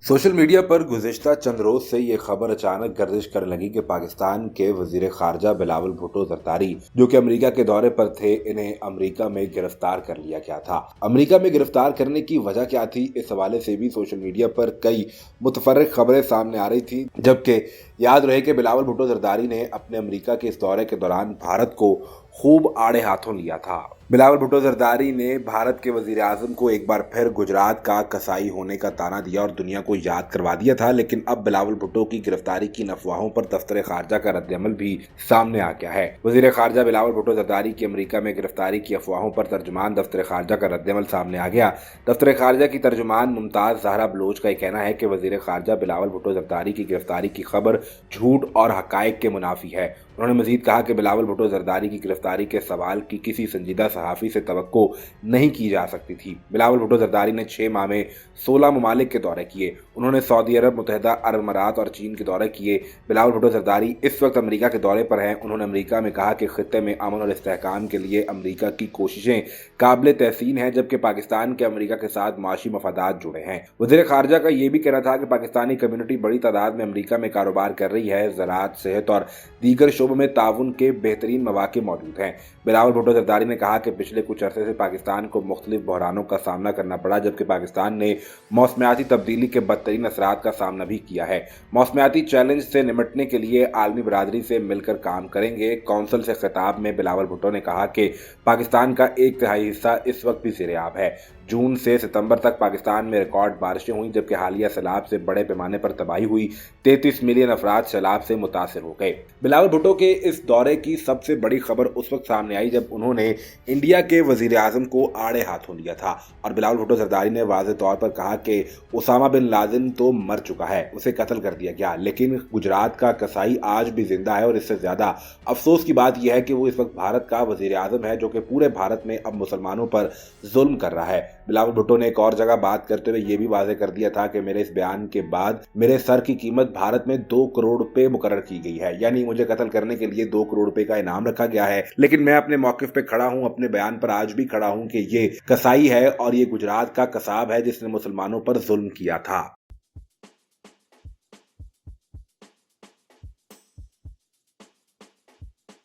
Social media पर गुज़िश्ता चंद रोज़ से ये खबर अचानक गर्दिश करने लगी कि पाकिस्तान के वज़ीर ख़ारजा बिलावल भुट्टो ज़रदारी, जो कि अमेरिका के दौरे पर थे, इन्हें अमेरिका में गिरफ्तार कर लिया गया था। अमेरिका में गिरफ्तार करने की वजह क्या थी, इस हवाले से भी सोशल मीडिया पर कई मुतफर्रिक खबरें सामने आ रही थी। जबकि याद रहे कि बिलावल भुट्टो ज़रदारी ने अपने अमेरिका के इस दौरे के दौरान भारत को खूब आड़े हाथों लिया था। बिलावल भुट्टो ज़रदारी ने भारत के वज़ीर आज़म को एक बार फिर गुजरात का कसाई होने का ताना दिया और दुनिया को याद करवा दिया था। लेकिन अब बिलावल भुट्टो की गिरफ्तारी की अफवाहों पर दफ्तर खारजा का रद्दअमल भी सामने आ गया है। वज़ीर खारजा बिलावल भुट्टो ज़रदारी की अमेरिका में गिरफ्तारी की अफवाहों पर तर्जुमान दफ्तर खारजा का रद्दअमल सामने आ गया। दफ्तर खारजा की तर्जुमान मुमताज़ ज़हरा बलोच का कहना है कि वज़ीर खारजा बिलावल भुट्टो ज़रदारी की गिरफ्तारी की खबर झूठ और हक़ाइक़ के मुनाफी है। उन्होंने मजीद कहा कि बिलावल भुट्टो ज़रदारी की गिरफ्तारी के सवाल की किसी संजीदा सहाफ़ी से तवक्को नहीं की जा सकती थी। बिलावल भुट्टो ज़रदारी ने 6 माह में 16 ममालिक के दौरे किए। उन्होंने सऊदी अरब, मुत्तहिदा अरब अमारात और चीन के दौरे किए। बिलावल भुट्टो ज़रदारी इस वक्त अमेरिका के दौरे पर हैं। उन्होंने अमेरिका में कहा कि खित्ते में अमन और इस्तेहकाम के लिए अमेरिका की कोशिशें काबिल तहसीन हैं, जबकि पाकिस्तान के अमेरिका के साथ माशी मफादात जुड़े हैं। वज़ीर ख़ारजा का ये भी कहना था कि पाकिस्तानी कम्युनिटी बड़ी तादाद में अमेरिका में कारोबार कर रही है। ज़राअत, सेहत और दीगर शोबों में ताउन के बेहतरीन मौके मौजूद हैं। बिलावल भुट्टो ज़रदारी ने कहा कि पिछले कुछ अरसे से पाकिस्तान को मुख्तलिफ बहरानों का सामना करना पड़ा, जबकि पाकिस्तान ने मौसमियाती तब्दीली के बदतरीन असरात का सामना भी किया है। मौसमियाती चैलेंज से निपटने के लिए आलमी बरादरी से मिलकर काम करेंगे। कौंसल से खिताब में बिलावल भुट्टो ने कहा कि पाकिस्तान का 1/3 हिस्सा इस वक्त भी ज़ेर-ए-आब है। जून से सितंबर तक पाकिस्तान में रिकॉर्ड बारिशें हुई, जबकि हालिया सैलाब से बड़े पैमाने पर तबाही हुई। 33 मिलियन अफराद सैलाब से मुतासर हो गए। बिलावल भुट्टो के इस दौरे की सबसे बड़ी खबर उस वक्त सामने आई जब उन्होंने इंडिया के वज़ीर आज़म को आड़े हाथों लिया था और बिलावल भुट्टो ज़रदारी ने वाज़ेह तौर पर कहा कि उसामा बिन लादेन तो मर चुका है, उसे कत्ल कर दिया गया, लेकिन गुजरात का कसाई आज भी जिंदा है। और इससे ज़्यादा अफसोस की बात यह है कि वो इस वक्त भारत का वज़ीर आज़म है, जो कि पूरे भारत में अब मुसलमानों पर जुल्म कर रहा है। बिलावल भुट्टो ने एक और जगह बात करते हुए ये भी वाज़ेह कर दिया था कि मेरे इस बयान के बाद मेरे सर की कीमत भारत में 2 करोड़ रुपए मुकर्रर की गई है, यानी मुझे कत्ल करने के लिए 2 करोड़ रुपए का इनाम रखा गया है। लेकिन मैं अपने मौक़िफ़ पे खड़ा हूँ, अपने बयान पर आज भी खड़ा हूँ कि ये कसाई है और ये गुजरात का कसाब है जिसने मुसलमानों पर जुल्म किया था।